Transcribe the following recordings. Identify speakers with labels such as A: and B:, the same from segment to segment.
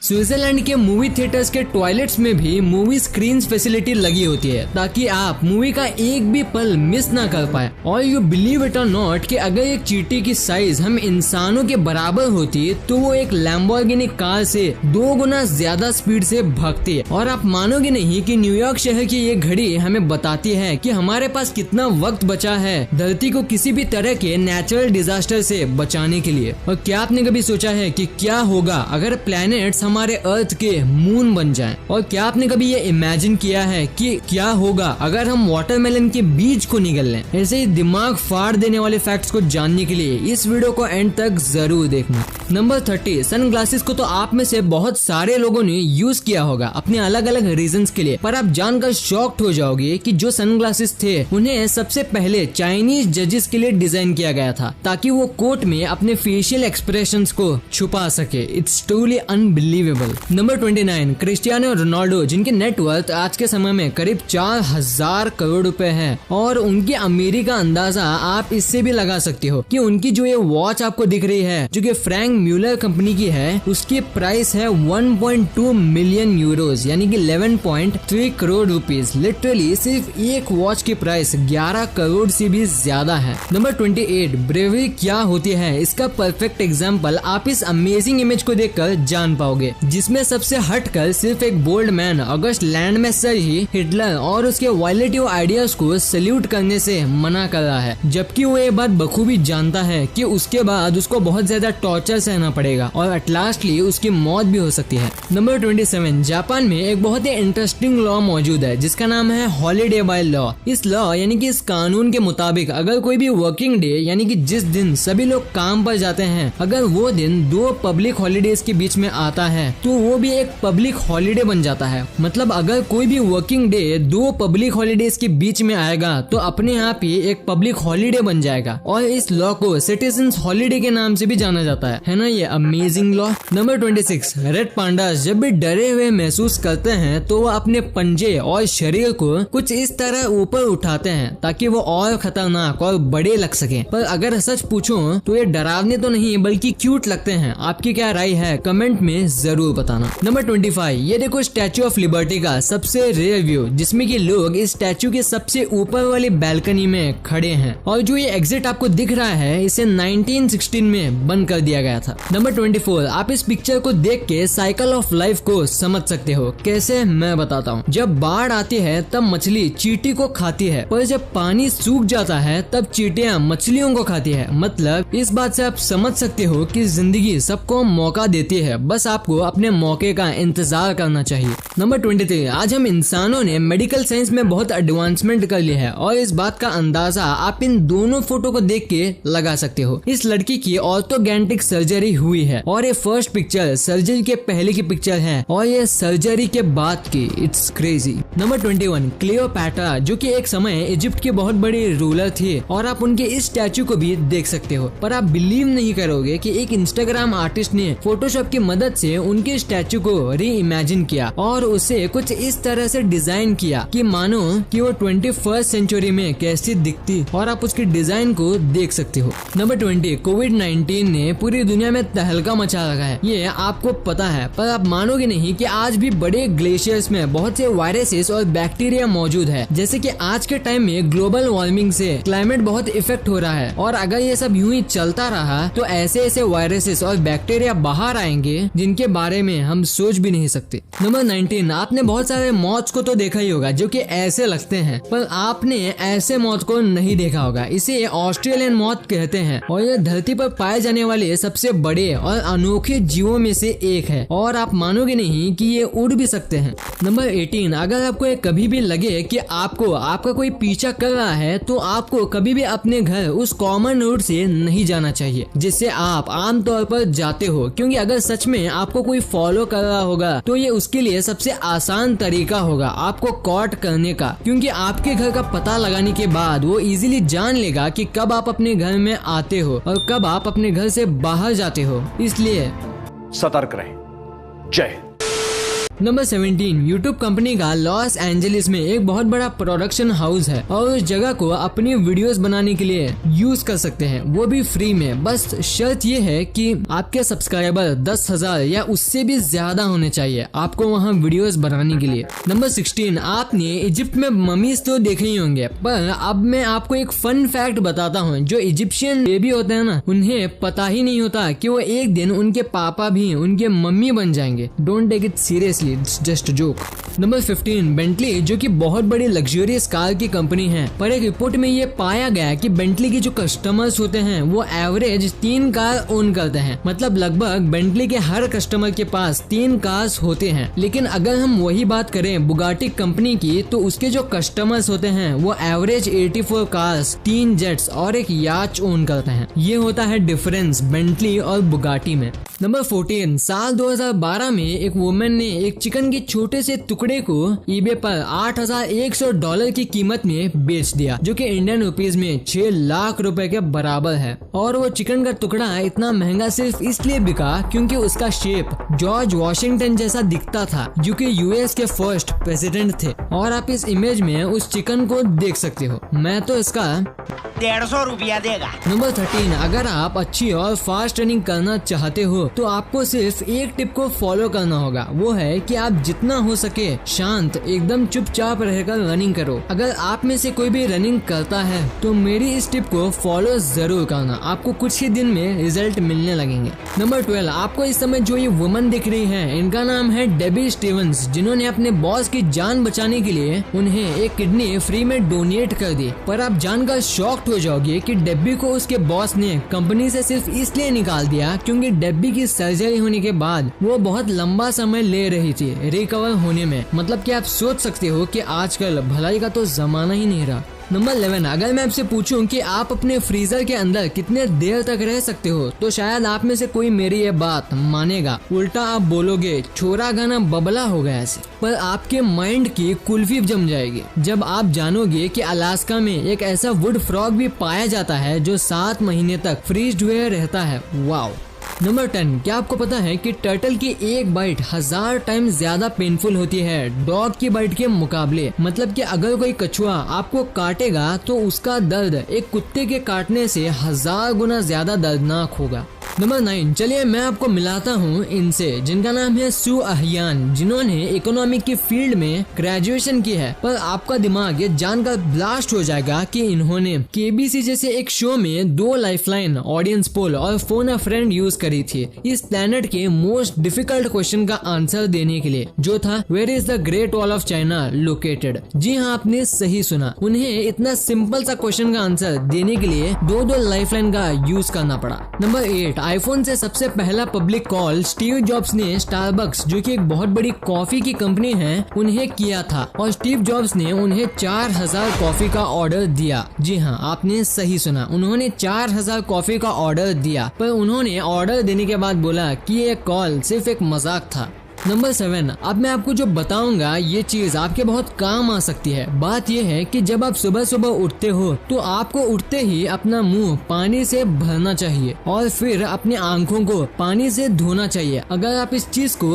A: Switzerland के movie theatres के toilets में भी मूवी स्क्रीन फैसिलिटी लगी होती है ताकि आप मूवी का एक भी पल मिस ना कर पाए। और यू बिलीव इट और नॉट कि अगर एक चींटी की साइज हम इंसानों के बराबर होती तो वो एक लैम्बोर्गिनी कार से 2 गुना ज्यादा स्पीड से भागती है। और आप मानोगे नहीं कि न्यूयॉर्क शहर की ये घड़ी हमें बताती है कि हमारे पास कितना वक्त बचा है धरती को किसी भी तरह के नेचुरल डिजास्टर से बचाने के लिए। और क्या आपने कभी सोचा है कि क्या होगा अगर प्लैनेट्स हमारे अर्थ के मून बन जाएं? और क्या आपने कभी ये इमेजिन किया है कि क्या होगा अगर हम वाटरमेलन के बीज को निगल लें? ऐसे ही दिमाग फाड़ देने वाले फैक्ट्स को जानने के लिए इस वीडियो को एंड तक जरूर देखना। नंबर 30, सनग्लासेस को तो आप में से बहुत सारे लोगों ने यूज किया होगा अपने अलग अलग रीजंस के लिए, पर आप जानकर शॉक्ड हो जाओगे कि जो सनग्लासेस थे उन्हें सबसे पहले चाइनीज जजेस के लिए डिजाइन किया गया था ताकि वो कोर्ट में अपने फेशियल एक्सप्रेशंस को छुपा सके। It's truly unbelievable. Number 29, Cristiano Ronaldo, जिनकी नेटवर्थ आज के समय में करीब 4000 करोड़ रुपए है और उनकी अमीरी का अंदाजा आप इससे भी लगा सकते हो कि उनकी जो ये वॉच आपको दिख रही है जो कि फ्रैंक म्यूलर कंपनी की है, उसकी प्राइस है 1.2 मिलियन यूरोज यानी कि 11.3 करोड़ रुपीस। लिटरली सिर्फ एक वॉच की प्राइस 11 करोड़ से भी ज्यादा है। नंबर 28, ब्रेवरी क्या होती है इसका परफेक्ट एग्जाम्पल आप इस अमेजिंग इमेज को देखकर जान पाओगे, जिसमें सबसे हटकर सिर्फ एक बोल्ड मैन अगस्त लैंड में सर ही हिटलर और उसके वायलेटिव आइडियाज को सल्यूट करने से मना कर रहा है, जबकि वो ये बात बखूबी जानता है कि उसके बाद उसको बहुत ज्यादा टॉर्चर सहना पड़ेगा और एट लास्टली उसकी मौत भी हो सकती है। नंबर 27, जापान में एक बहुत ही इंटरेस्टिंग लॉ मौजूद है जिसका नाम है हॉलीडे बाय लॉ। इस लॉ यानी कि इस कानून के मुताबिक अगर कोई भी वर्किंग डे यानी कि जिस दिन सभी लोग काम पर जाते हैं, अगर वो दिन 2 पब्लिक हॉलीडेज के बीच में आता है तो वो भी एक पब्लिक हॉलीडे बन जाता है। मतलब अगर कोई भी वर्किंग डे 2 पब्लिक हॉलीडेज के बीच में आएगा तो अपने आप ही एक पब्लिक हॉलीडे बन जाएगा और इस लॉ को सिटीजन्स हॉलीडे के नाम से भी जाना जाता है ना ये amazing law. Number 26, red pandas जब भी डरे हुए महसूस करते हैं तो वो अपने पंजे और शरीर को कुछ इस तरह ऊपर उठाते हैं ताकि वो और खतरनाक और बड़े लग सके। पर अगर सच पूछो तो ये डरावने तो नहीं बल्कि क्यूट लगते हैं। आपकी क्या राय है कमेंट में जरूर बताना। नंबर 25, ये देखो स्टैचू ऑफ लिबर्टी का सबसे रेयर व्यू जिसमें कि लोग इस स्टैचू के सबसे ऊपर वाली बैल्कनी में खड़े हैं और जो ये एग्जिट आपको दिख रहा है इसे 1916 में बंद कर दिया गया था। नंबर 24, आप इस पिक्चर को देख के साइकिल ऑफ लाइफ को समझ सकते हो। कैसे, मैं बताता हूँ। जब बाढ़ आती है तब मछली चींटी को खाती है, पर जब पानी सूख जाता है तब चींटियां मछलियों को खाती है। मतलब इस बात से आप समझ सकते हो कि जिंदगी सबको मौका देती है, बस आपको अपने मौके का इंतजार करना चाहिए। नंबर 23, आज हम इंसानों ने मेडिकल साइंस में बहुत एडवांसमेंट कर ली है और इस बात का अंदाजा आप इन दोनों फोटो को देख के लगा सकते हो। इस लड़की की ऑर्थोगेंटिक सर्जरी हुई है और ये फर्स्ट पिक्चर सर्जरी के पहले की पिक्चर है और ये सर्जरी के बाद की। It's crazy. नंबर 21, क्लियोपैट्रा जो कि एक समय इजिप्ट की बहुत बड़ी रूलर थी और आप उनके इस स्टैचू को भी देख सकते हो। पर आप बिलीव नहीं करोगे कि एक इंस्टाग्राम आर्टिस्ट ने फोटोशॉप की मदद से उनके स्टैचू को री इमेजिन किया और उसे कुछ इस तरह से डिजाइन किया कि मानो कि वो 21st सेंचुरी में कैसी दिखती और आप उसकी डिजाइन को देख सकते हो। नंबर 20, कोविड-19 ने पूरी दुनिया में तहलका मचा रखा है, ये आपको पता है, पर आप मानोगे नहीं कि आज भी बड़े ग्लेशियर्स में बहुत से वायरसेस और बैक्टीरिया मौजूद है। जैसे कि आज के टाइम में ग्लोबल वार्मिंग से क्लाइमेट बहुत इफेक्ट हो रहा है और अगर ये सब यूं ही चलता रहा तो ऐसे ऐसे वायरसेस और बैक्टीरिया बाहर आएंगे जिनके बारे में हम सोच भी नहीं सकते। नंबर 19, आपने बहुत सारे मौत को तो देखा ही होगा जो कि ऐसे लगते हैं, पर आपने ऐसे मौत को नहीं देखा होगा। इसे ऑस्ट्रेलियन मौत कहते हैं और ये धरती पर पाए जाने वाले सबसे बड़े और अनोखे जीवों में से एक है और आप मानोगे नहीं कि ये उड़ भी सकते हैं। नंबर 18, अगर आपको कभी भी लगे कि आपको आपका कोई पीछा कर रहा है तो आपको कभी भी अपने घर उस कॉमन रूट से नहीं जाना चाहिए जिससे आप आमतौर पर जाते हो, क्योंकि अगर सच में आपको कोई फॉलो कर रहा होगा तो ये उसके लिए सबसे आसान तरीका होगा आपको कॉट करने का, क्योंकि आपके घर का पता लगाने के बाद वो इजीली जान लेगा कि कब आप अपने घर में आते हो और कब आप अपने घर से बाहर जाते हो। इसलिए
B: सतर्क रहें। जय हिंद।
A: नंबर 17, यूट्यूब कंपनी का लॉस एंजलिस में एक बहुत बड़ा प्रोडक्शन हाउस है और उस जगह को अपनी वीडियोस बनाने के लिए यूज कर सकते हैं, वो भी फ्री में। बस शर्त ये है कि आपके सब्सक्राइबर 10,000 या उससे भी ज्यादा होने चाहिए आपको वहाँ वीडियोस बनाने के लिए। नंबर 16, आपने इजिप्ट में ममीज तो देखे ही होंगे, पर अब मैं आपको एक फन फैक्ट बताता हूँ। जो इजिप्शियन बेबी होते हैं ना, उन्हें पता ही नहीं होता कि वो एक दिन उनके पापा भी उनके मम्मी बन जाएंगे। Don't take it seriously, it's just joke. Number 15, Bentley जो कि बहुत बड़ी लग्जरियस कार की कंपनी है, पर एक रिपोर्ट में ये पाया गया कि बेंटली के जो कस्टमर्स होते हैं वो एवरेज 3 कार ओन करते हैं। मतलब लगभग बेंटली के हर कस्टमर के पास 3 कार्स होते हैं। लेकिन अगर हम वही बात करें बुगाटी कंपनी की, तो उसके जो कस्टमर्स होते हैं वो एवरेज 84 कार्स, 3 जेट्स और एक याच ओन करते हैं। ये होता है डिफरेंस बेंटली और बुगाटी में। नंबर 14, साल 2012 में एक वुमेन ने एक चिकन के छोटे से टुकड़े को ईबे पर $8,100 की कीमत में बेच दिया, जो कि इंडियन रुपीज में 6 लाख रुपए के बराबर है। और वो चिकन का टुकड़ा इतना महंगा सिर्फ इसलिए बिका क्योंकि उसका शेप जॉर्ज वॉशिंगटन जैसा दिखता था, जो कि यूएस के फर्स्ट प्रेसिडेंट थे। और आप इस इमेज में उस चिकन को देख सकते हो। मैं तो इसका
B: 150 रुपया देगा।
A: नंबर 13, अगर आप अच्छी और फास्ट रनिंग करना चाहते हो तो आपको सिर्फ एक टिप को फॉलो करना होगा। वो है कि आप जितना हो सके शांत, एकदम चुपचाप रहकर रनिंग करो। अगर आप में से कोई भी रनिंग करता है तो मेरी इस टिप को फॉलो जरूर करना, आपको कुछ ही दिन में रिजल्ट मिलने लगेंगे। नंबर 12, आपको इस समय जो ये वुमन दिख रही है, इनका नाम है डेबी स्टीवंस, जिन्होंने अपने बॉस की जान बचाने के लिए उन्हें एक किडनी फ्री में डोनेट कर दी। पर आप जानकर शॉक्ड हो जाओगे कि डेब्बी को उसके बॉस ने कंपनी से सिर्फ इसलिए निकाल दिया क्योंकि डेब्बी की सर्जरी होने के बाद वो बहुत लंबा समय ले रही थी रिकवर होने में। मतलब कि आप सोच सकते हो कि आजकल भलाई का तो जमाना ही नहीं रहा। नंबर 11, अगर मैं आपसे पूछूं कि आप अपने फ्रीजर के अंदर कितने देर तक रह सकते हो, तो शायद आप में से कोई मेरी ये बात मानेगा। उल्टा आप बोलोगे छोरा गाना बबला हो गया ऐसे। पर आपके माइंड की कुल्फी जम जाएगी जब आप जानोगे कि अलास्का में एक ऐसा वुड फ्रॉग भी पाया जाता है जो 7 महीने तक फ्रीज्ड हुए रहता है। वाओ। नंबर 10, क्या आपको पता है कि टर्टल की एक बाइट 1000 टाइम ज्यादा पेनफुल होती है डॉग की बाइट के मुकाबले। मतलब कि अगर कोई कछुआ आपको काटेगा तो उसका दर्द एक कुत्ते के काटने से 1000 गुना ज्यादा दर्दनाक होगा। नंबर 9, चलिए मैं आपको मिलाता हूँ इनसे, जिनका नाम है सू अहियान, जिन्होंने इकोनॉमिक की फील्ड में ग्रेजुएशन की है। पर आपका दिमाग ये जानकर ब्लास्ट हो जाएगा कि इन्होंने केबीसी जैसे एक शो में 2 लाइफलाइन, ऑडियंस पोल और फोन अ फ्रेंड यूज करी थी इस प्लेनेट के मोस्ट डिफिकल्ट क्वेश्चन का आंसर देने के लिए, जो था where is the great wall of China located. जी हाँ, आपने सही सुना, उन्हें इतना सिंपल सा क्वेश्चन का आंसर देने के लिए 2 लाइफलाइन का यूज करना पड़ा। नंबर 8, आईफोन से सबसे पहला पब्लिक कॉल स्टीव जॉब्स ने स्टारबक्स, जो कि एक बहुत बड़ी कॉफी की कंपनी है, उन्हें किया था और स्टीव जॉब्स ने उन्हें 4000 कॉफी का ऑर्डर दिया। जी हाँ, आपने सही सुना, उन्होंने 4000 कॉफी का ऑर्डर दिया। पर उन्होंने ऑर्डर देने के बाद बोला कि ये कॉल सिर्फ एक मजाक था। नंबर 7, अब मैं आपको जो बताऊंगा ये चीज आपके बहुत काम आ सकती है। बात ये है कि जब आप सुबह सुबह उठते हो तो आपको उठते ही अपना मुंह पानी से भरना चाहिए और फिर अपनी आंखों को पानी से धोना चाहिए। अगर आप इस चीज को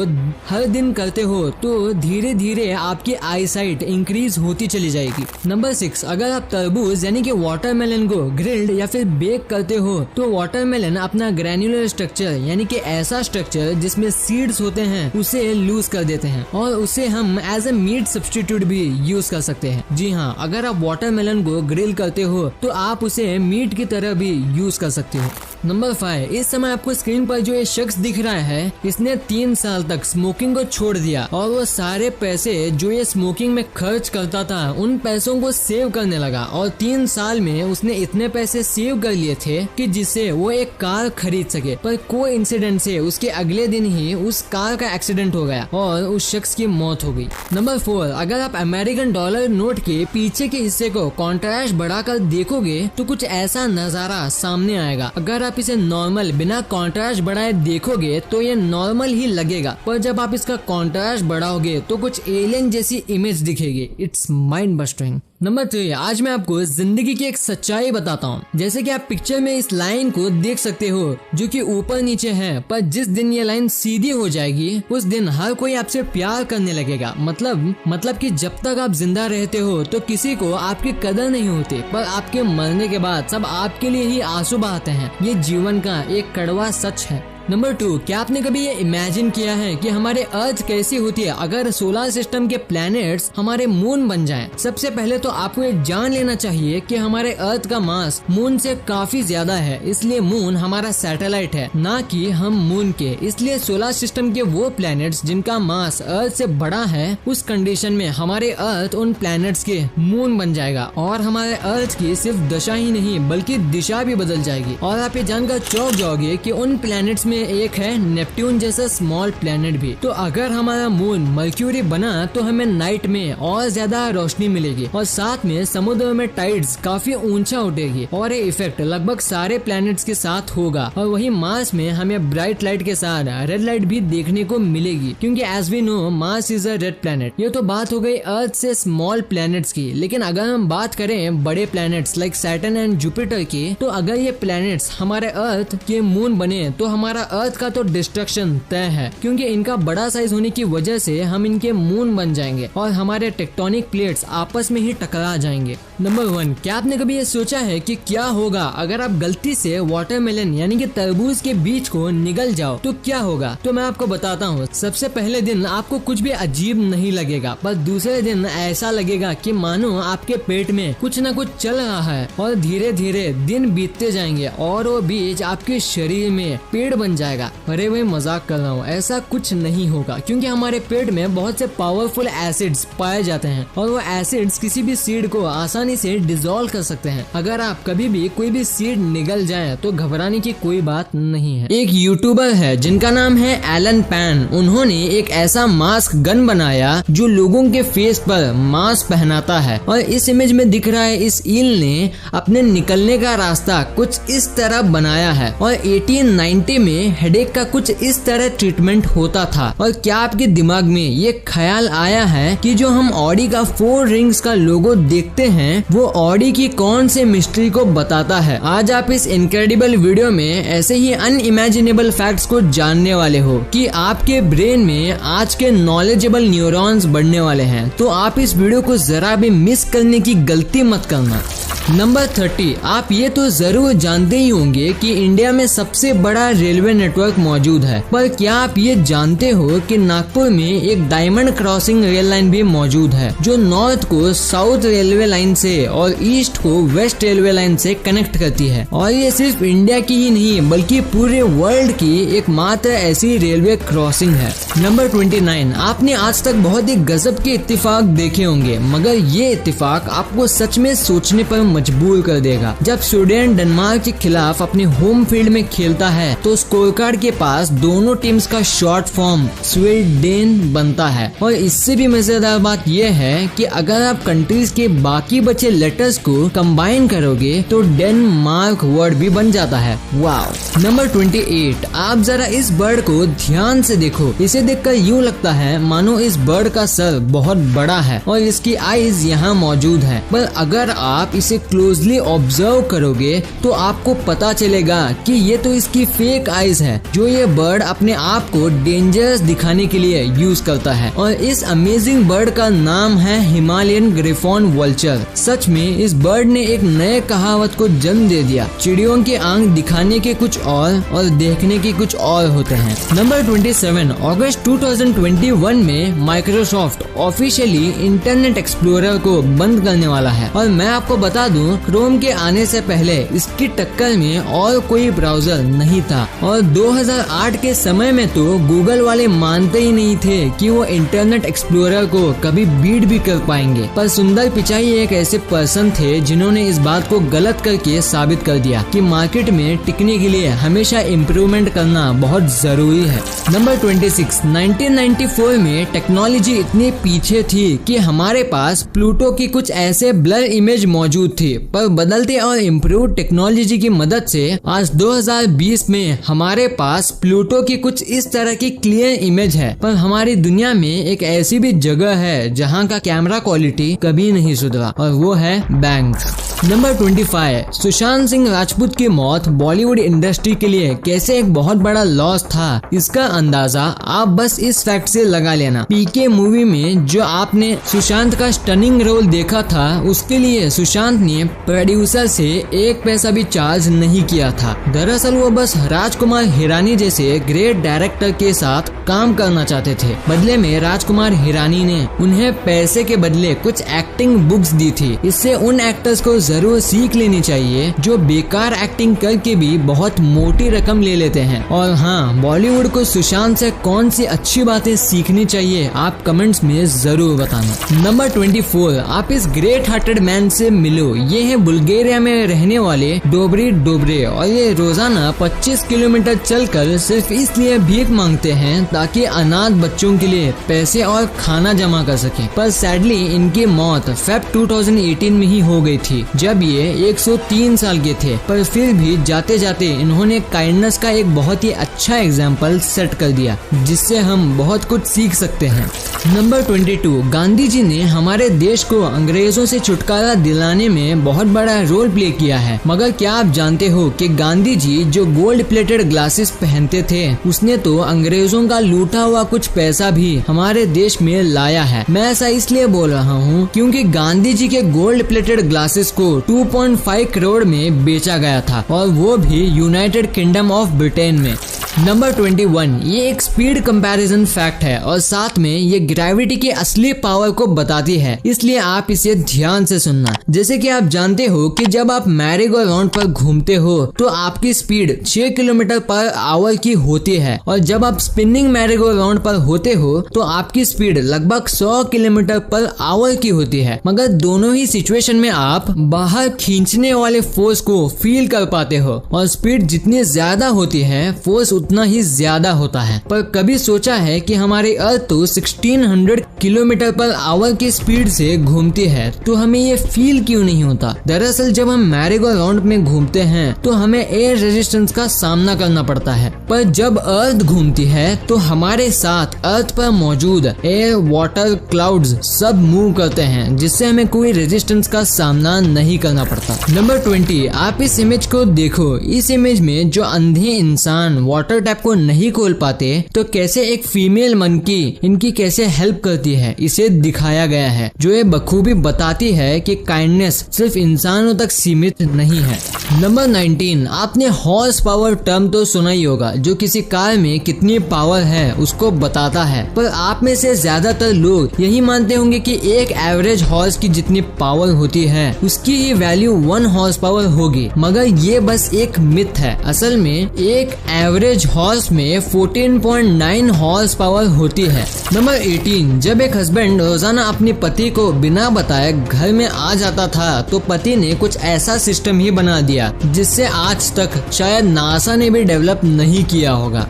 A: हर दिन करते हो तो धीरे धीरे आपकी आई साइट इंक्रीज होती चली जाएगी। नंबर 6, अगर आप तरबूज यानी कि वाटरमेलन को ग्रिल्ड या फिर बेक करते हो तो वाटरमेलन अपना ग्रैन्युलर स्ट्रक्चर यानी कि ऐसा स्ट्रक्चर जिसमें सीड्स होते हैं उसे लूज कर देते हैं और उसे हम एज ए मीट सब्स्टिट्यूट भी यूज कर सकते हैं। जी हाँ, अगर आप वाटरमेलन को ग्रिल करते हो तो आप उसे मीट की तरह भी यूज कर सकते हो। नंबर 5, इस समय आपको स्क्रीन पर जो ये शख्स दिख रहा है, इसने 3 साल तक स्मोकिंग को छोड़ दिया और वो सारे पैसे जो ये स्मोकिंग में खर्च करता था उन पैसों को सेव करने लगा और 3 साल में उसने इतने पैसे सेव कर लिए थे कि जिससे वो एक कार खरीद सके। पर कोई इंसिडेंट से उसके अगले दिन ही उस कार का एक्सीडेंट हो गया और उस शख्स की मौत हो गई। नंबर 4, अगर आप अमेरिकन डॉलर नोट के पीछे के हिस्से को कॉन्ट्रास्ट बढ़ाकर देखोगे तो कुछ ऐसा नजारा सामने आएगा। अगर आप इसे नॉर्मल बिना कॉन्ट्रास्ट बढ़ाए देखोगे तो ये नॉर्मल ही लगेगा, पर जब आप इसका कॉन्ट्रास्ट बढ़ाओगे तो कुछ एलियन जैसी इमेज दिखेगी। It's mind bursting. नंबर 3, आज मैं आपको जिंदगी की एक सच्चाई बताता हूँ। जैसे कि आप पिक्चर में इस लाइन को देख सकते हो जो कि ऊपर नीचे है, पर जिस दिन ये लाइन सीधी हो जाएगी उस दिन हर कोई आपसे प्यार करने लगेगा। मतलब कि जब तक आप जिंदा रहते हो तो किसी को आपकी कदर नहीं होती, पर आपके मरने के बाद सब आपके लिए ही आंसू बहाते हैं। ये जीवन का एक कड़वा सच है। नंबर 2, क्या आपने कभी ये इमेजिन किया है कि हमारे अर्थ कैसी होती है अगर सोलर सिस्टम के प्लैनेट्स हमारे मून बन जाएं? सबसे पहले तो आपको ये जान लेना चाहिए कि हमारे अर्थ का मास मून से काफी ज्यादा है, इसलिए मून हमारा सैटेलाइट है, ना कि हम मून के। इसलिए सोलर सिस्टम के वो प्लैनेट्स जिनका मास अर्थ से बड़ा है, उस कंडीशन में हमारे अर्थ उन प्लैनेट्स के मून बन जाएगा और हमारे अर्थ की सिर्फ दशा ही नहीं बल्कि दिशा भी बदल जाएगी। और आप ये जानकर चौंक जाओगे कि उन प्लैनेट्स एक है नेपट्यून जैसा स्मॉल प्लेनेट भी। तो अगर हमारा मून मर्क्यूरी बना तो हमें नाइट में और ज्यादा रोशनी मिलेगी और साथ में समुद्र में टाइड्स काफी ऊंचा उठेगी और ये इफेक्ट लगभग सारे प्लैनेट्स के साथ होगा। और वही मार्स में हमें ब्राइट लाइट के साथ रेड लाइट भी देखने को मिलेगी, क्योंकि as we know Mars is a red planet. ये तो बात हो गई अर्थ से स्मॉल प्लैनेट्स की, लेकिन अगर हम बात करें बड़े planets like Saturn and Jupiter की, तो अगर ये प्लैनेट्स हमारे अर्थ के मून बने तो हमारा अर्थ का तो डिस्ट्रक्शन तय है, क्योंकि इनका बड़ा साइज होने की वजह से हम इनके मून बन जाएंगे और हमारे टेक्टोनिक प्लेट्स आपस में ही टकरा जाएंगे। नंबर 1, क्या आपने कभी ये सोचा है कि क्या होगा अगर आप गलती से वाटरमेलन यानी कि तरबूज के बीज को निगल जाओ तो क्या होगा? तो मैं आपको बताता हूँ। सबसे पहले दिन आपको कुछ भी अजीब नहीं लगेगा, पर दूसरे दिन ऐसा लगेगा कि मानो आपके पेट में कुछ न कुछ चल रहा है और धीरे धीरे दिन बीतते जाएंगे और वो बीज आपके शरीर में पेड़ बन जाएगा। अरे भाई मजाक कर रहा हूँ, ऐसा कुछ नहीं होगा, क्योंकि हमारे पेट में बहुत से पावरफुल एसिड्स पाए जाते हैं और वो एसिड्स किसी भी सीड को आसानी से डिसॉल्व कर सकते हैं। अगर आप कभी भी कोई भी सीड निगल जाए तो घबराने की कोई बात नहीं है। एक यूट्यूबर है जिनका नाम है एलन पैन। उन्होंने एक ऐसा मास्क गन बनाया जो लोगों के फेस पर मास्क पहनाता है और इस इमेज में दिख रहा है इस ईल ने अपने निकलने का रास्ता कुछ इस तरह बनाया है और 1890 में हेडेक का कुछ इस तरह ट्रीटमेंट होता था। और क्या आपके दिमाग में ये ख्याल आया है कि जो हम ऑडी का 4 रिंग्स का लोगो देखते हैं वो ऑडी की कौन से मिस्ट्री को बताता है? आज आप इस इनक्रेडिबल वीडियो में ऐसे ही अनइमेजिनेबल फैक्ट्स को जानने वाले हो कि आपके ब्रेन में आज के नॉलेजेबल न्यूरॉन्स बढ़ने वाले हैं। तो आप इस वीडियो को जरा भी मिस करने की गलती मत करना। नंबर 30, आप ये तो जरूर जानते ही होंगे कि इंडिया में सबसे बड़ा रेलवे नेटवर्क मौजूद है, पर क्या आप ये जानते हो कि नागपुर में एक डायमंड क्रॉसिंग रेल लाइन भी मौजूद है जो नॉर्थ को साउथ रेलवे लाइन से और ईस्ट को वेस्ट रेलवे लाइन से कनेक्ट करती है। और ये सिर्फ इंडिया की ही नहीं बल्कि पूरे वर्ल्ड की एकमात्र ऐसी रेलवे क्रॉसिंग है। नंबर 29, आपने आज तक बहुत ही गजब के इत्तेफाक देखे होंगे, मगर ये इत्तेफाक आपको सच में सोचने पर मजबूर कर देगा। जब स्वीडन डेनमार्क के खिलाफ अपने होम फील्ड में खेलता है तो स्कोर कार्ड के पास दोनों टीम्स का शॉर्ट फॉर्म स्वीडन बनता है। और इससे भी मजेदार बात यह है कि अगर आप कंट्रीज के बाकी बचे लेटर्स को कंबाइन करोगे तो डेनमार्क वर्ड भी बन जाता है। वाओ। नंबर 28, आप जरा इस बर्ड को ध्यान से देखो। इसे देखकर यूँ लगता है मानो इस बर्ड का सर बहुत बड़ा है और इसकी आईज यहाँ मौजूद है, पर अगर आप इसे क्लोजली ऑब्जर्व करोगे तो आपको पता चलेगा कि ये तो इसकी फेक आईज है जो ये बर्ड अपने आप को डेंजरस दिखाने के लिए यूज करता है। और इस अमेजिंग बर्ड का नाम है हिमालयन ग्रिफॉन वल्चर। सच में इस बर्ड ने एक नए कहावत को जन्म दे दिया, चिड़ियों के आंख दिखाने के कुछ और देखने के कुछ और होते हैं। नंबर 27, अगस्त 2021 में माइक्रोसॉफ्ट ऑफिशियली इंटरनेट एक्सप्लोरर को बंद करने वाला है। और मैं आपको बता दूं, क्रोम के आने से पहले इसकी टक्कर में और कोई ब्राउजर नहीं था और 2008 के समय में तो गूगल वाले मानते ही नहीं थे कि वो इंटरनेट एक्सप्लोरर को कभी बीट भी कर पाएंगे। पर सुंदर पिचाई एक ऐसे पर्सन थे जिन्होंने इस बात को गलत करके साबित कर दिया कि मार्केट में टिकने के लिए हमेशा इम्प्रूवमेंट करना बहुत जरूरी है। नंबर 26, 1994 में टेक्नोलॉजी इतनी पीछे थी कि हमारे पास प्लूटो की कुछ ऐसे ब्लर इमेज मौजूद थे थी, पर बदलते और इम्प्रूव टेक्नोलॉजी की मदद से आज 2020 में हमारे पास प्लूटो की कुछ इस तरह की क्लियर इमेज है। पर हमारी दुनिया में एक ऐसी भी जगह है जहाँ का कैमरा क्वालिटी कभी नहीं सुधरा, और वो है बैंक। नंबर 25, सुशांत सिंह राजपूत की मौत बॉलीवुड इंडस्ट्री के लिए कैसे एक बहुत बड़ा लॉस था, इसका अंदाजा आप बस इस फैक्ट से लगा लेना। पीके मूवी में जो आपने सुशांत का स्टनिंग रोल देखा था, उसके लिए सुशांत ने प्रोड्यूसर से 1 पैसा भी चार्ज नहीं किया था। दरअसल वो बस राजकुमार हिरानी जैसे ग्रेट डायरेक्टर के साथ काम करना चाहते थे। बदले में राजकुमार हिरानी ने उन्हें पैसे के बदले कुछ एक्टिंग बुक्स दी थी। इससे उन एक्टर्स को जरूर सीख लेनी चाहिए जो बेकार एक्टिंग करके भी बहुत मोटी रकम ले लेते हैं। और हाँ, बॉलीवुड को सुशांत से कौन सी अच्छी बातें सीखनी चाहिए, आप कमेंट्स में जरूर बताना। नंबर 24, आप इस ग्रेट हार्टेड मैन से मिलो। ये है बुल्गारिया में रहने वाले डोबरी डोबरे, और ये रोजाना 25 किलोमीटर चलकर सिर्फ इसलिए भीख मांगते हैं ताकि अनाथ बच्चों के लिए पैसे और खाना जमा कर सके। पर सैडली इनकी मौत फेब 2018 में ही हो गई थी, जब ये 103 साल के थे। पर फिर भी जाते जाते इन्होंने काइंडनेस का एक बहुत ही अच्छा एग्जाम्पल सेट कर दिया, जिससे हम बहुत कुछ सीख सकते हैं। नंबर 22, गांधी जी ने हमारे देश को अंग्रेजों से छुटकारा दिलाने में बहुत बड़ा रोल प्ले किया है। मगर क्या आप जानते हो कि गांधी जी जो गोल्ड प्लेटेड ग्लासेस पहनते थे, उसने तो अंग्रेजों का लूटा हुआ कुछ पैसा भी हमारे देश में लाया है। मैं ऐसा इसलिए बोल रहा हूँ क्योंकि गांधी जी के गोल्ड प्लेटेड ग्लासेस को 2.5 करोड़ में बेचा गया था, और वो भी यूनाइटेड किंगडम ऑफ ब्रिटेन में। नंबर 21, ये एक स्पीड कंपैरिजन फैक्ट है और साथ में ये ग्रेविटी की असली पावर को बताती है, इसलिए आप इसे ध्यान से सुनना। जैसे कि आप जानते हो कि जब आप मैरी गो राउंड पर घूमते हो तो आपकी स्पीड 6 किलोमीटर पर आवर की होती है, और जब आप स्पिनिंग मैरी गो राउंड पर होते हो तो आपकी स्पीड लगभग 100 किलोमीटर पर आवर की होती है। मगर दोनों ही सिचुएशन में आप बाहर खींचने वाले फोर्स को फील कर पाते हो, और स्पीड जितनी ज्यादा होती है फोर्स उतना ही ज्यादा होता है। पर कभी सोचा है कि हमारी अर्थ तो 1600 किलोमीटर पर आवर की स्पीड से घूमती है, तो हमें ये फील क्यों नहीं होता? दरअसल जब हम मैरी गो राउंड में घूमते हैं तो हमें एयर रेजिस्टेंस का सामना करना पड़ता है, पर जब अर्थ घूमती है तो हमारे साथ अर्थ पर मौजूद एयर, वाटर, क्लाउड्स सब मूव करते हैं, जिससे हमें कोई रेजिस्टेंस का सामना नहीं करना पड़ता। नंबर 20, आप इस इमेज को देखो। इस इमेज में जो अंधे इंसान वाटर टैप को नहीं खोल पाते, तो कैसे एक फीमेल मंकी इनकी कैसे हेल्प करती है, इसे दिखाया गया है, जो ये बखूबी बताती है कि काइंडनेस सिर्फ इंसानों तक सीमित नहीं है। नंबर 19, आपने हॉर्स पावर टर्म तो सुना ही होगा, जो किसी कार में कितनी पावर है उसको बताता है। पर आप में से ज्यादातर लोग यही मानते होंगे कि एक एवरेज हॉर्स की जितनी पावर होती है उसकी ही वैल्यू 1 हॉर्स पावर होगी, मगर ये बस एक मिथ है। असल में एक एवरेज हॉर्स में 14.9 हॉर्स पावर होती है। नंबर 18, जब एक हस्बैंड रोजाना अपनी पति को बिना बताए घर में आ जाता था, तो पति ने कुछ ऐसा सिस्टम ही बना दिया जिससे आज तक शायद नासा ने भी डेवलप नहीं किया होगा।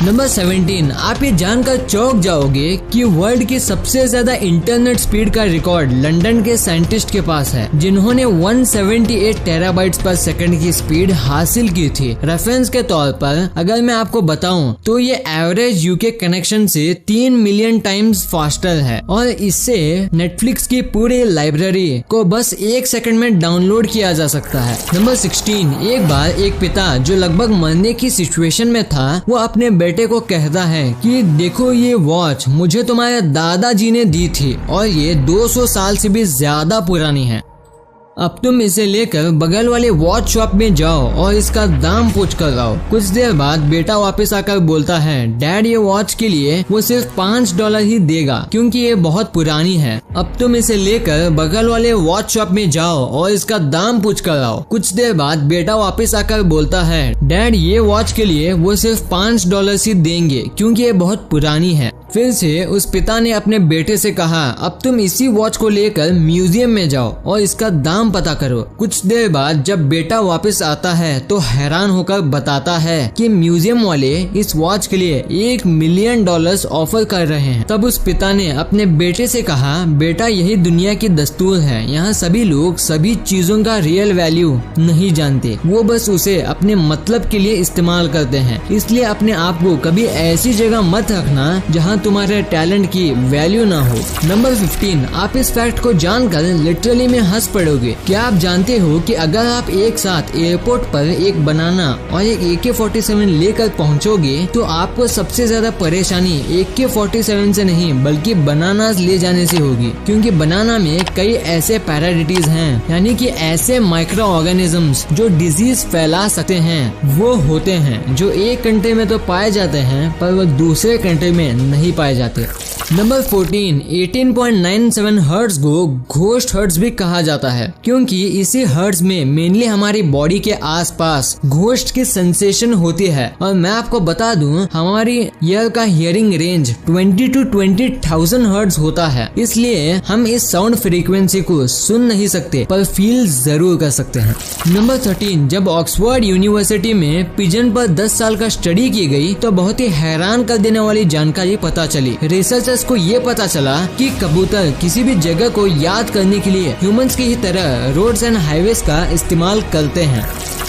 A: नंबर 17, आप ये जानकर चौंक जाओगे कि वर्ल्ड की सबसे ज्यादा इंटरनेट स्पीड का रिकॉर्ड लंदन के साइंटिस्ट के पास है, जिन्होंने 178 टेराबाइट्स पर सेकंड की स्पीड हासिल की थी। रेफरेंस के तौर पर अगर मैं आपको बताऊं तो ये एवरेज यूके कनेक्शन से 3 मिलियन टाइम्स फास्टर है, और इससे नेटफ्लिक्स की पूरी लाइब्रेरी को बस 1 सेकंड में डाउनलोड किया जा सकता है। नंबर 16, एक बार एक पिता जो लगभग मरने की सिचुएशन में था, वो अपने बेटे को कहता है कि देखो ये वॉच मुझे तुम्हारे दादाजी ने दी थी, और ये 200 साल से भी ज्यादा पुरानी है। अब तुम इसे लेकर बगल वाले वॉच शॉप में जाओ और इसका दाम पूछ कर आओ। कुछ देर बाद बेटा वापस आकर बोलता है, डैड ये वॉच के लिए वो सिर्फ $5 ही देगा क्योंकि ये बहुत पुरानी है। अब तुम इसे लेकर बगल वाले वॉच शॉप में जाओ और इसका दाम पूछ कर आओ। कुछ देर बाद बेटा वापस आकर बोलता है, डैड ये वॉच के लिए वो सिर्फ $5 ही देंगे क्योंकि ये बहुत पुरानी है। फिर से उस पिता ने अपने बेटे से कहा, अब तुम इसी वॉच को लेकर म्यूजियम में जाओ और इसका दाम पता करो। कुछ देर बाद जब बेटा वापस आता है तो हैरान होकर बताता है कि म्यूजियम वाले इस वॉच के लिए $1 मिलियन ऑफर कर रहे हैं। तब उस पिता ने अपने बेटे से कहा, बेटा यही दुनिया की दस्तूर है, यहाँ सभी लोग सभी चीजों का रियल वैल्यू नहीं जानते, वो बस उसे अपने मतलब के लिए इस्तेमाल करते हैं। इसलिए अपने आप को कभी ऐसी जगह मत रखना जहाँ तुम्हारे टैलेंट की वैल्यू ना हो। नंबर 15, आप इस फैक्ट को जानकर लिटरली में हंस पड़ोगे। क्या आप जानते हो कि अगर आप एक साथ एयरपोर्ट पर एक बनाना और एक AK-47 लेकर पहुंचोगे तो आपको सबसे ज्यादा परेशानी AK-47 से नहीं बल्कि बनानास ले जाने से होगी, क्योंकि बनाना में कई ऐसे पैराडिटीज हैं, यानी कि ऐसे माइक्रो ऑर्गेनिजम्स जो डिजीज फैला सकते हैं वो होते हैं, जो एक कंट्री में तो पाए जाते हैं पर वो दूसरे कंट्री में नहीं पाए जाते। नंबर 14, 18.97 हर्ट्ज को घोस्ट हर्ट्ज भी कहा जाता है, क्योंकि इसी हर्ट्ज में मेनली हमारी बॉडी के आसपास घोस्ट की सेंसेशन होती है। और मैं आपको बता दूं, हमारी ईयर का हियरिंग रेंज 20 to 20,000 हर्ट्ज होता है, इसलिए हम इस साउंड फ्रीक्वेंसी को सुन नहीं सकते पर फील जरूर कर सकते हैं। नंबर 13, जब ऑक्सफोर्ड यूनिवर्सिटी में पिजन पर 10 साल का स्टडी की गई तो बहुत ही हैरान कर देने वाली जानकारी पता चली। रिसर्चर्स को ये पता चला कि कबूतर किसी भी जगह को याद करने के लिए ह्यूमंस की ही तरह रोड्स एंड हाईवेज का इस्तेमाल करते हैं।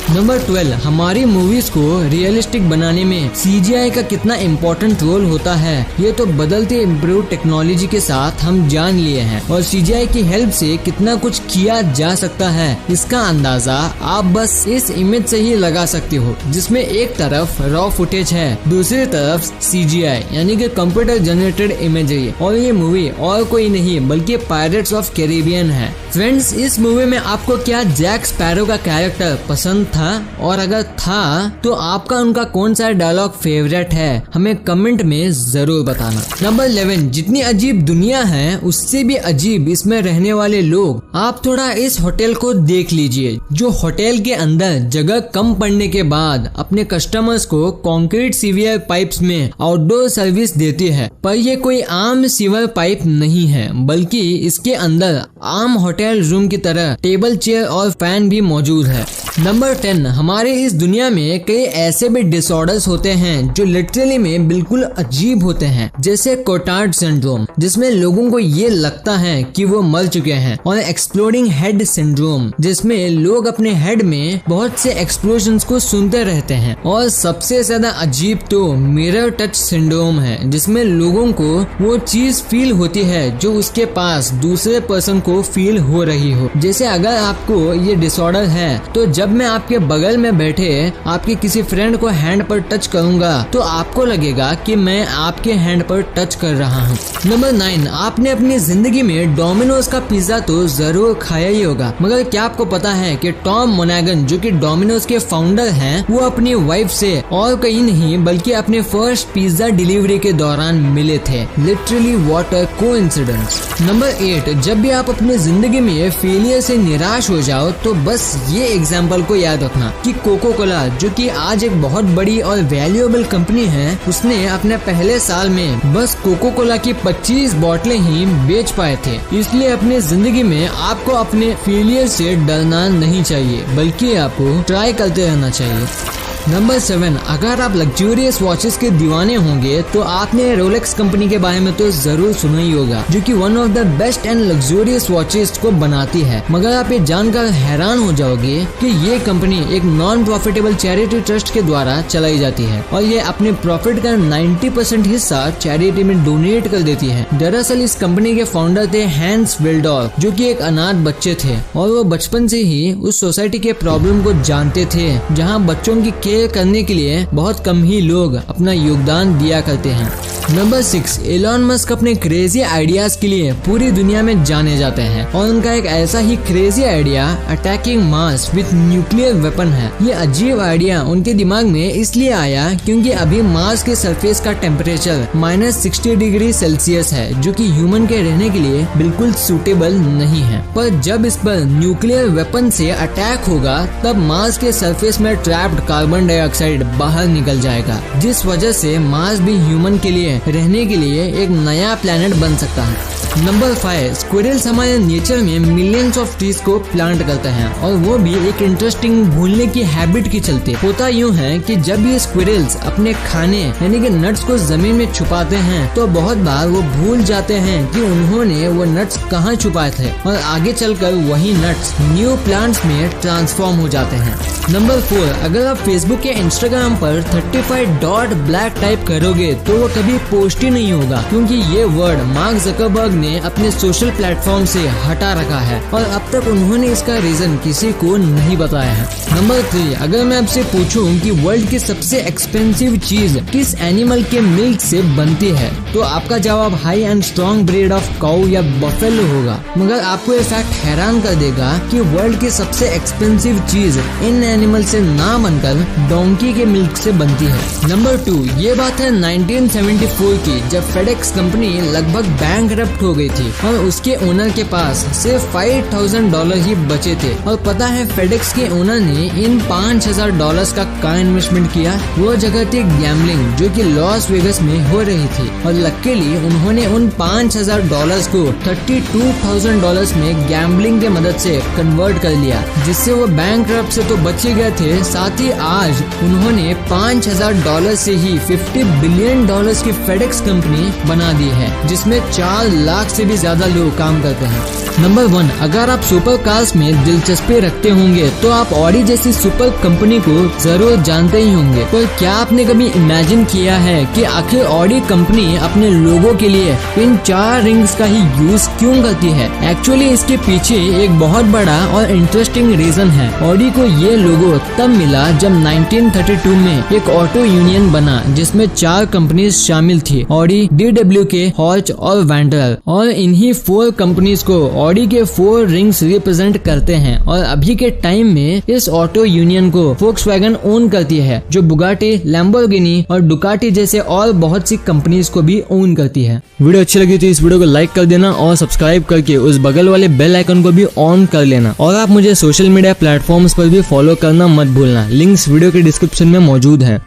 A: नंबर 12, हमारी मूवीज को रियलिस्टिक बनाने में CGI का कितना इम्पोर्टेंट रोल होता है ये तो बदलते इम्प्रूव टेक्नोलॉजी के साथ हम जान लिए हैं, और CGI की हेल्प से कितना कुछ किया जा सकता है इसका अंदाजा आप बस इस इमेज से ही लगा सकते हो, जिसमें एक तरफ रॉ फुटेज है, दूसरी तरफ CGI यानी कि कंप्यूटर जनरेटेड इमेजरी, और ये मूवी और कोई नहीं बल्कि पायरेट्स ऑफ कैरिबियन है। फ्रेंड्स, इस मूवी में आपको क्या जैक स्पैरो का कैरेक्टर पसंद था, और अगर था तो आपका उनका कौन सा डायलॉग फेवरेट है हमें कमेंट में जरूर बताना। नंबर 11, जितनी अजीब दुनिया है उससे भी अजीब इसमें रहने वाले लोग। आप थोड़ा इस होटल को देख लीजिए, जो होटल के अंदर जगह कम पड़ने के बाद अपने कस्टमर्स को कंक्रीट सीवर पाइप्स में आउटडोर सर्विस देती है, पर ये कोई आम सीवर पाइप नहीं है, बल्कि इसके अंदर आम होटल रूम की तरह टेबल, चेयर और फैन भी मौजूद है। नंबर 10, हमारे इस दुनिया में कई ऐसे भी डिसऑर्डर्स होते हैं जो लिटरली में बिल्कुल अजीब होते हैं, जैसे कोटार्ड सिंड्रोम, जिसमें लोगों को ये लगता है कि वो मर चुके हैं, और एक्सप्लोडिंग हेड सिंड्रोम, जिसमें लोग अपने हेड में बहुत से एक्सप्लोजन्स को सुनते रहते हैं, और सबसे ज्यादा अजीब तो मिरर टच सिंड्रोम है, जिसमें लोगों को वो चीज फील होती है जो उसके पास दूसरे पर्सन को फील हो रही हो। जैसे अगर आपको ये डिसऑर्डर है तो जब मैं आपके बगल में बैठे आपके किसी फ्रेंड को हैंड पर टच करूंगा तो आपको लगेगा कि मैं आपके हैंड पर टच कर रहा हूँ। नंबर 9, आपने अपनी जिंदगी में डोमिनोज का पिज्जा तो जरूर खाया ही होगा, मगर क्या आपको पता है कि टॉम मोनागन जो कि डोमिनोज के फाउंडर हैं, वो अपनी वाइफ से और कहीं नहीं बल्कि अपने फर्स्ट पिज्जा डिलीवरी के दौरान मिले थे। Literally what a coincidence. Number 8, जब भी आप अपनी जिंदगी में फेलियर से निराश हो जाओ तो बस ये एग्जाम्पल को याद रखना कि कोको कोला जो कि आज एक बहुत बड़ी और वैल्यूएबल कंपनी है, उसने अपने पहले साल में बस कोको कोला की 25 बोतलें ही बेच पाए थे। इसलिए अपनी जिंदगी में आपको अपने फेलियर से डरना नहीं चाहिए, बल्कि आपको ट्राई करते रहना चाहिए। नंबर 7, अगर आप लग्जूरियस वॉचेस के दीवाने होंगे तो आपने रोलेक्स कंपनी के बारे में तो जरूर सुना ही होगा, जो कि one of the best and luxurious watches को बनाती है। मगर आप ये जानकर हैरान हो जाओगे कि ये कंपनी एक नॉन प्रॉफिटेबल चैरिटी ट्रस्ट के द्वारा चलाई जाती है, और ये अपने प्रॉफिट का 90% हिस्सा चैरिटी में डोनेट कर देती है। दरअसल इस कंपनी के फाउंडर थे हैंस विल्डॉर्फ, जो कि एक अनाथ बच्चे थे, और वो बचपन से ही उस सोसाइटी के प्रॉब्लम को जानते थे जहाँ बच्चों की केयर करने के लिए बहुत कम ही लोग अपना योगदान दिया करते हैं। नंबर 6, एलन मस्क अपने क्रेजी आइडियाज के लिए पूरी दुनिया में जाने जाते हैं, और उनका एक ऐसा ही crazy idea attacking Mars with nuclear weapon है। ये अजीब आइडिया उनके दिमाग में इसलिए आया क्योंकि अभी मार्स के सरफेस का टेम्परेचर -60 डिग्री सेल्सियस है, जो कि ह्यूमन के रहने के लिए बिल्कुल सूटेबल नहीं है। पर जब इस पर न्यूक्लियर वेपन से अटैक होगा तब मार्स के सरफेस में ट्रैप्ड कार्बन कार्बन डाइऑक्साइड बाहर निकल जाएगा, जिस वजह से मार्स भी ह्यूमन के लिए रहने के लिए एक नया प्लेनेट बन सकता है। नंबर 5, स्क्विरल्स हमारे नेचर में मिलियंस ऑफ ट्रीज को प्लांट करते हैं, और वो भी एक इंटरेस्टिंग भूलने की हैबिट के चलते। होता यूँ है कि जब ये स्क्विरल्स अपने खाने यानी कि नट्स को जमीन में छुपाते हैं तो बहुत बार वो भूल जाते हैं कि उन्होंने वो नट्स कहाँ छुपाए थे, और आगे चलकर वही नट्स न्यू प्लांट्स में ट्रांसफॉर्म हो जाते हैं। नंबर 4, अगर आप फेसबुक या इंस्टाग्राम पर 35.black टाइप करोगे तो वो कभी पोस्ट ही नहीं होगा, क्योंकि ये वर्ड मार्क जकरबर्ग ने अपने सोशल प्लेटफॉर्म से हटा रखा है, और अब तक उन्होंने इसका रीजन किसी को नहीं बताया है। नंबर 3, अगर मैं आपसे पूछूं कि वर्ल्ड की सबसे एक्सपेंसिव चीज किस एनिमल के मिल्क से बनती है, तो आपका जवाब high and strong breed of cow या बफेलो होगा। मगर आपको ये फैक्ट हैरान कर देगा कि वर्ल्ड की सबसे एक्सपेंसिव चीज इन एनिमल से ना बनकर डोंकी के मिल्क से बनती है। नंबर 2, ये बात है 1974 की, जब फेडेक्स कंपनी लगभग बैंकरप्ट हो गई थी और उसके ओनर के पास सिर्फ $5,000 ही बचे थे। और पता है फेडेक्स के ओनर ने इन $5,000 का क्या इन्वेस्टमेंट किया? वो जगह थी गैम्बलिंग, जो कि लॉस वेगस में हो रही थी, और लकीली उन्होंने उन $5,000 को $32,000 में गैम्बलिंग के मदद से कन्वर्ट कर लिया, जिससे वो बैंकरप्ट से तो बच ही गए थे, साथ ही आज उन्होंने $5,000 से ही $50 बिलियन की फेडेक्स कंपनी बना दी है, जिसमें 4 लाख से भी ज्यादा लोग काम करते हैं। नंबर 1, अगर आप सुपर कार्स में दिलचस्पी रखते होंगे तो आप ऑडी जैसी सुपर कंपनी को जरूर जानते ही होंगे, पर क्या आपने कभी इमेजिन किया है कि आखिर ऑडी कंपनी अपने लोगों के लिए इन 4 रिंग्स का ही यूज क्यों करती है? एक्चुअली इसके पीछे एक बहुत बड़ा और इंटरेस्टिंग रीजन है। ऑडी को ये लोगो तब मिला जब 1932 में एक ऑटो यूनियन बना, जिसमें 4 कंपनीज शामिल थी, ऑडी, DWK, हॉर्च और वैंडरल, और इन्हीं 4 कंपनीज को ऑडी के 4 रिंग्स रिप्रेजेंट करते हैं। और अभी के टाइम में इस ऑटो यूनियन को फोक्सवैगन ओन करती है, जो बुगाटी, लैम्बोर्गिनी और डुकाटी जैसे और बहुत सी कंपनीज को भी ओन करती है। वीडियो अच्छी लगी तो इस वीडियो को लाइक कर देना और सब्सक्राइब करके उस बगल वाले बेल आइकन को भी ऑन कर लेना, और आप मुझे सोशल मीडिया प्लेटफॉर्म्स पर भी फॉलो करना मत भूलना। लिंक्स वीडियो के डिस्क्रिप्शन में मौजूद है।